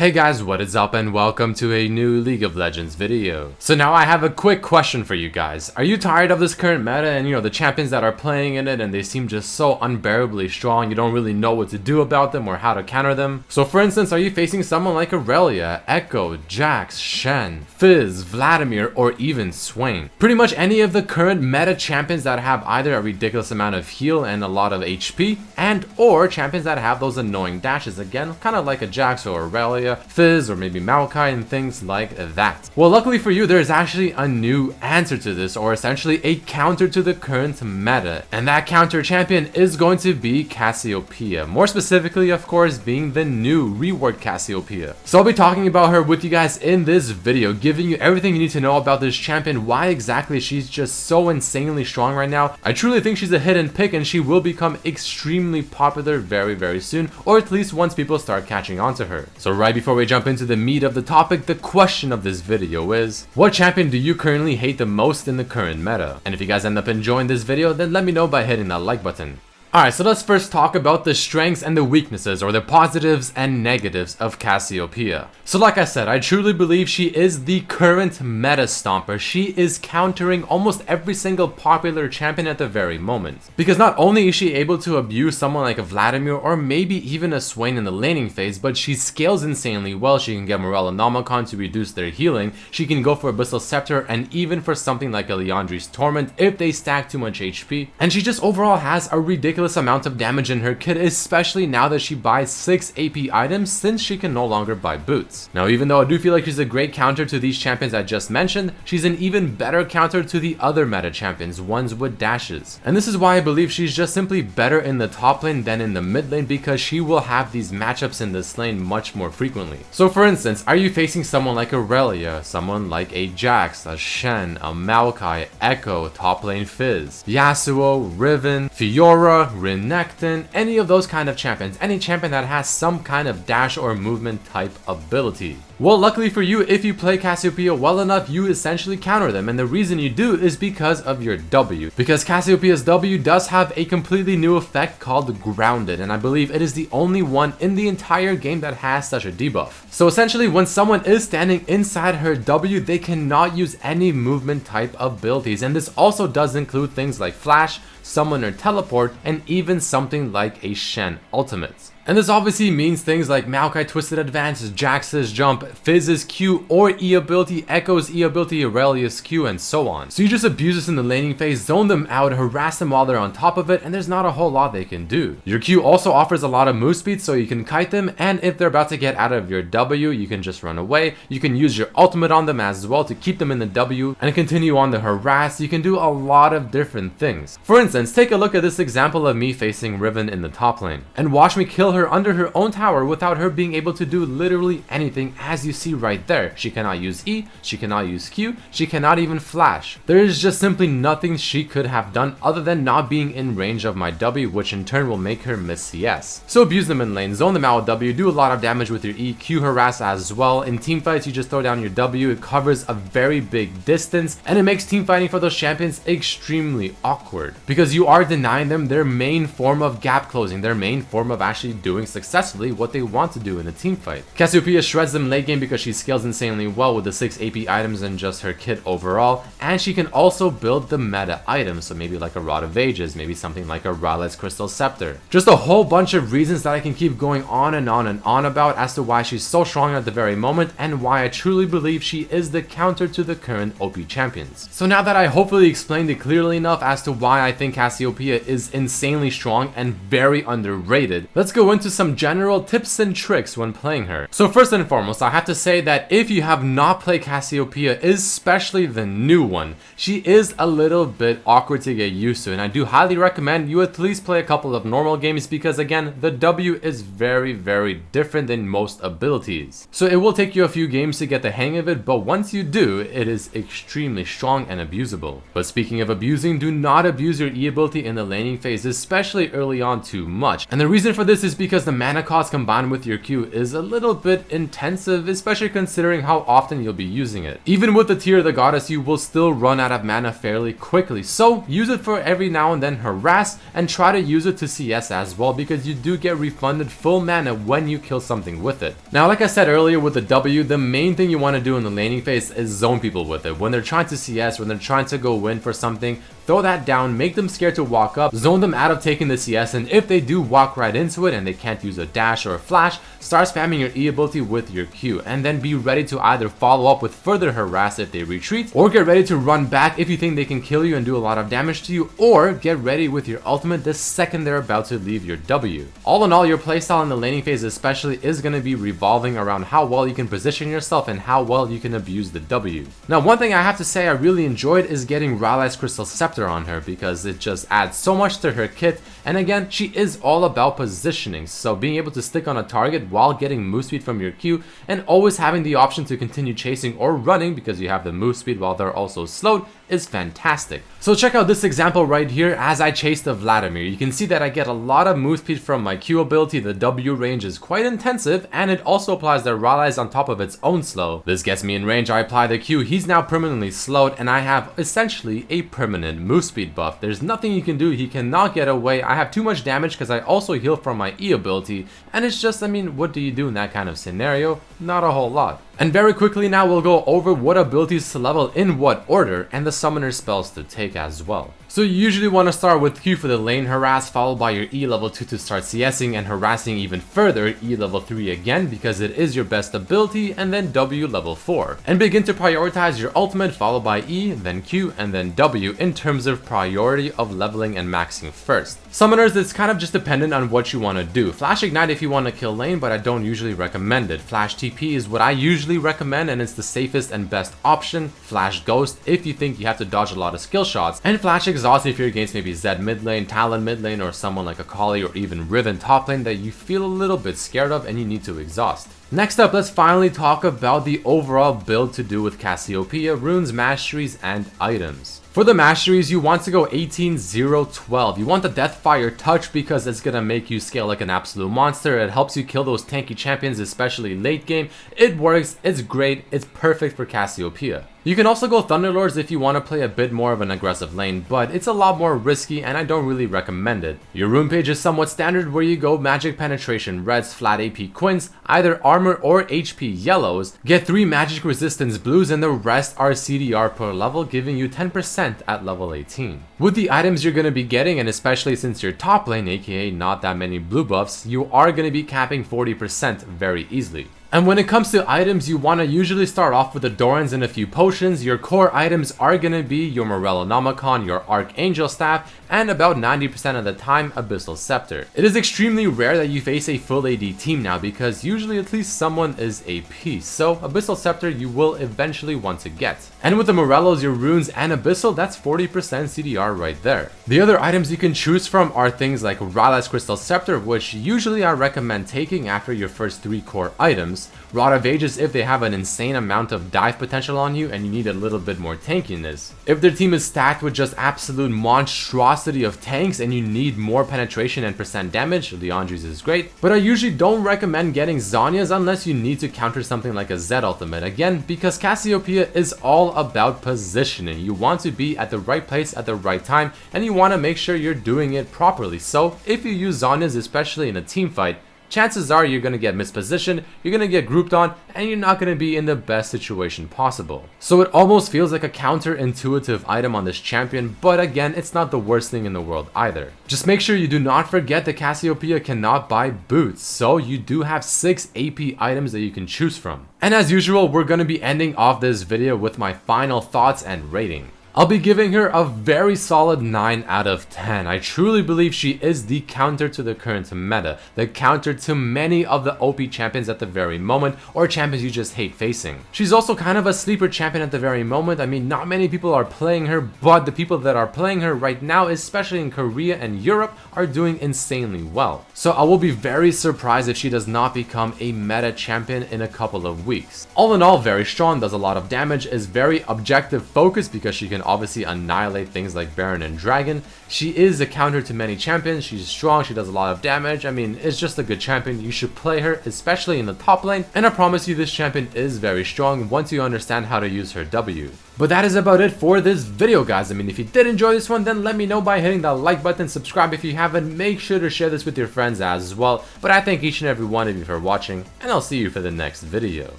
Hey guys, what is up and welcome to a new League of Legends video. So now I have a quick question for you guys. Are you tired of this current meta and the champions that are playing in it and they seem just so unbearably strong, you don't really know what to do about them or how to counter them? So for instance, are you facing someone like Aurelia, Echo, Jax, Shen, Fizz, Vladimir, or even Swain? Pretty much any of the current meta champions that have either a ridiculous amount of heal and a lot of HP, and or champions that have those annoying dashes, again, kind of like a Jax or Aurelia, Fizz, or maybe Maokai and things like that. Well, luckily for you, there's actually a new answer to this, or essentially a counter to the current meta. And that counter champion is going to be Cassiopeia. More specifically, of course, being the new reworked Cassiopeia. So I'll be talking about her with you guys in this video, giving you everything you need to know about this champion, why exactly she's just so insanely strong right now. I truly think she's a hidden pick and she will become extremely popular very soon, or at least once people start catching on to her. So right before we jump into the meat of the topic, the question of this video is, what champion do you currently hate the most in the current meta? And if you guys end up enjoying this video, then let me know by hitting that like button. Alright, so let's first talk about the strengths and the weaknesses, or the positives and negatives of Cassiopeia. So like I said, I truly believe she is the current meta stomper. She is countering almost every single popular champion at the very moment. Because not only is she able to abuse someone like a Vladimir or maybe even a Swain in the laning phase, but she scales insanely well. She can get Morella Nomicon to reduce their healing, she can go for Abyssal Scepter, and even for something like a Liandry's Torment if they stack too much HP. And she just overall has a ridiculous amount of damage in her kit, especially now that she buys 6 AP items since she can no longer buy boots. Now, even though I do feel like she's a great counter to these champions I just mentioned, she's an even better counter to the other meta champions, ones with dashes. And this is why I believe she's just simply better in the top lane than in the mid lane, because she will have these matchups in this lane much more frequently. So for instance, are you facing someone like Aurelia, someone like a Jax, a Shen, a Maokai, Echo, top lane Fizz, Yasuo, Riven, Fiora, Renekton, any of those kind of champions, any champion that has some kind of dash or movement type ability? Well, luckily for you, if you play Cassiopeia well enough, you essentially counter them, and the reason you do is because of your W. Because Cassiopeia's W does have a completely new effect called Grounded, and I believe it is the only one in the entire game that has such a debuff. So essentially, when someone is standing inside her W, they cannot use any movement type abilities, and this also does include things like Flash, Summon or Teleport, and even something like a Shen Ultimate. And this obviously means things like Maokai Twisted Advance, Jax's Jump, Fizz's Q or E ability, Echo's E ability, Aurelia's Q, and so on. So you just abuse this in the laning phase, zone them out, harass them while they're on top of it, and there's not a whole lot they can do. Your Q also offers a lot of move speed, so you can kite them, and if they're about to get out of your W, you can just run away. You can use your ultimate on them as well to keep them in the W and continue on the harass. You can do a lot of different things. For instance, take a look at this example of me facing Riven in the top lane, and watch me kill her under her own tower without her being able to do literally anything, as you see right there. She cannot use E, she cannot use Q, she cannot even flash. There is just simply nothing she could have done other than not being in range of my W, which in turn will make her miss CS. So abuse them in lane, zone them out with W, do a lot of damage with your E, Q harass as well. In team fights, you just throw down your W, it covers a very big distance, and it makes team fighting for those champions extremely awkward, because you are denying them their main form of gap closing, their main form of actually doing successfully what they want to do in a team fight. Cassiopeia shreds them late game because she scales insanely well with the 6 AP items and just her kit overall, and she can also build the meta items, so maybe like a Rod of Ages, maybe something like a Raleig's Crystal Scepter. Just a whole bunch of reasons that I can keep going on and on about as to why she's so strong at the very moment, and why I truly believe she is the counter to the current OP champions. So now that I hopefully explained it clearly enough as to why I think Cassiopeia is insanely strong and very underrated, let's go into some general tips and tricks when playing her. So first and foremost, I have to say that if you have not played Cassiopeia, especially the new one, she is a little bit awkward to get used to, and I do highly recommend you at least play a couple of normal games, because again, the W is very different than most abilities. So it will take you a few games to get the hang of it, but once you do, it is extremely strong and abusable. But speaking of abusing, do not abuse your E ability in the laning phase, especially early on, too much. And the reason for this is because the mana cost combined with your Q is a little bit intensive, especially considering how often you'll be using it. Even with the Tear of the Goddess, you will still run out of mana fairly quickly, so use it for every now and then harass, and try to use it to CS as well, because you do get refunded full mana when you kill something with it. Now, like I said earlier with the W, the main thing you want to do in the laning phase is zone people with it. When they're trying to CS, when they're trying to go win for something, throw that down, make them scared to walk up, zone them out of taking the CS, and if they do walk right into it and they can't use a dash or a flash, start spamming your E ability with your Q, and then be ready to either follow up with further harass if they retreat, or get ready to run back if you think they can kill you and do a lot of damage to you, or get ready with your ultimate the second they're about to leave your W. All in all, your playstyle in the laning phase especially is going to be revolving around how well you can position yourself and how well you can abuse the W. Now, one thing I have to say I really enjoyed is getting Rylai's Crystal Scepter on her, because it just adds so much to her kit, and again, she is all about positioning, so being able to stick on a target while getting move speed from your Q, and always having the option to continue chasing or running because you have the move speed while they're also slowed is fantastic. So check out this example right here as I chase the Vladimir. You can see that I get a lot of move speed from my Q ability, the W range is quite intensive, and it also applies the Rylai's on top of its own slow. This gets me in range, I apply the Q, he's now permanently slowed, and I have essentially a permanent move speed buff. There's nothing you can do, he cannot get away. I have too much damage because I also heal from my E ability, and it's just, I mean, what do you do in that kind of scenario? Not a whole lot. And very quickly now we'll go over what abilities to level in what order and the summoner spells to take as well. So you usually want to start with Q for the lane harass, followed by your E level 2 to start CSing and harassing even further, E level 3 again because it is your best ability, and then W level 4. And begin to prioritize your ultimate, followed by E, then Q, and then W in terms of priority of leveling and maxing first. Summoners, it's kind of just dependent on what you want to do. Flash Ignite if you want to kill lane, but I don't usually recommend it. Flash TP is what I usually recommend, and it's the safest and best option. Flash Ghost if you think you have to dodge a lot of skill shots, and Flash Exhaust if you're against maybe Zed mid lane, Talon mid lane, or someone like Akali or even Riven top lane that you feel a little bit scared of and you need to exhaust. Next up, let's finally talk about the overall build to do with Cassiopeia, runes, masteries, and items. For the masteries, you want to go 18-0-12. You want the Deathfire Touch because it's going to make you scale like an absolute monster. It helps you kill those tanky champions, especially late game. It works, it's great, it's perfect for Cassiopeia. You can also go Thunderlords if you want to play a bit more of an aggressive lane, but it's a lot more risky and I don't really recommend it. Your rune page is somewhat standard where you go Magic Penetration Reds, Flat AP Quints, either Armor or HP Yellows, get 3 Magic Resistance Blues, and the rest are CDR per level, giving you 10% at level 18. With the items you're going to be getting, and especially since you're top lane, aka not that many blue buffs, you are going to be capping 40% very easily. And when it comes to items, you want to usually start off with the Dorans and a few potions. Your core items are going to be your Morellonomicon, your Archangel Staff, and about 90% of the time, Abyssal Scepter. It is extremely rare that you face a full AD team now because usually at least someone is AP, so Abyssal Scepter you will eventually want to get. And with the Morellos, your runes, and Abyssal, that's 40% CDR right there. The other items you can choose from are things like Rylai's Crystal Scepter, which usually I recommend taking after your first 3 core items. Rod of Ages if they have an insane amount of dive potential on you and you need a little bit more tankiness. If their team is stacked with just absolute monstrosity of tanks and you need more penetration and percent damage, Liandry's is great, but I usually don't recommend getting Zhonya's unless you need to counter something like a Zed ultimate, again because Cassiopeia is all about positioning. You want to be at the right place at the right time and you want to make sure you're doing it properly, so if you use Zhonya's especially in a team fight, chances are you're going to get mispositioned, you're going to get grouped on, and you're not going to be in the best situation possible. So it almost feels like a counterintuitive item on this champion, but again, it's not the worst thing in the world either. Just make sure you do not forget that Cassiopeia cannot buy boots, so you do have 6 AP items that you can choose from. And as usual, we're going to be ending off this video with my final thoughts and rating. I'll be giving her a very solid 9 out of 10. I truly believe she is the counter to the current meta, the counter to many of the OP champions at the very moment, or champions you just hate facing. She's also kind of a sleeper champion at the very moment. I mean, not many people are playing her, but the people that are playing her right now, especially in Korea and Europe, are doing insanely well. So I will be very surprised if she does not become a meta champion in a couple of weeks. All in all, very strong, does a lot of damage, is very objective focused because she can can obviously annihilate things like Baron and Dragon. She is a counter to many champions. She's strong, she does a lot of damage. I mean, it's just a good champion. You should play her, especially in the top lane, and I promise you this champion is very strong once you understand how to use her W. But that is about it for this video, guys. I mean, if you did enjoy this one, then let me know by hitting that like button, subscribe if you haven't, make sure to share this with your friends as well. But I thank each and every one of you for watching, and I'll see you for the next video.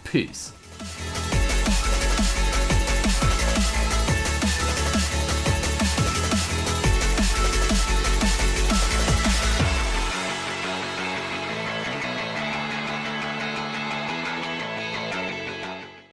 Peace.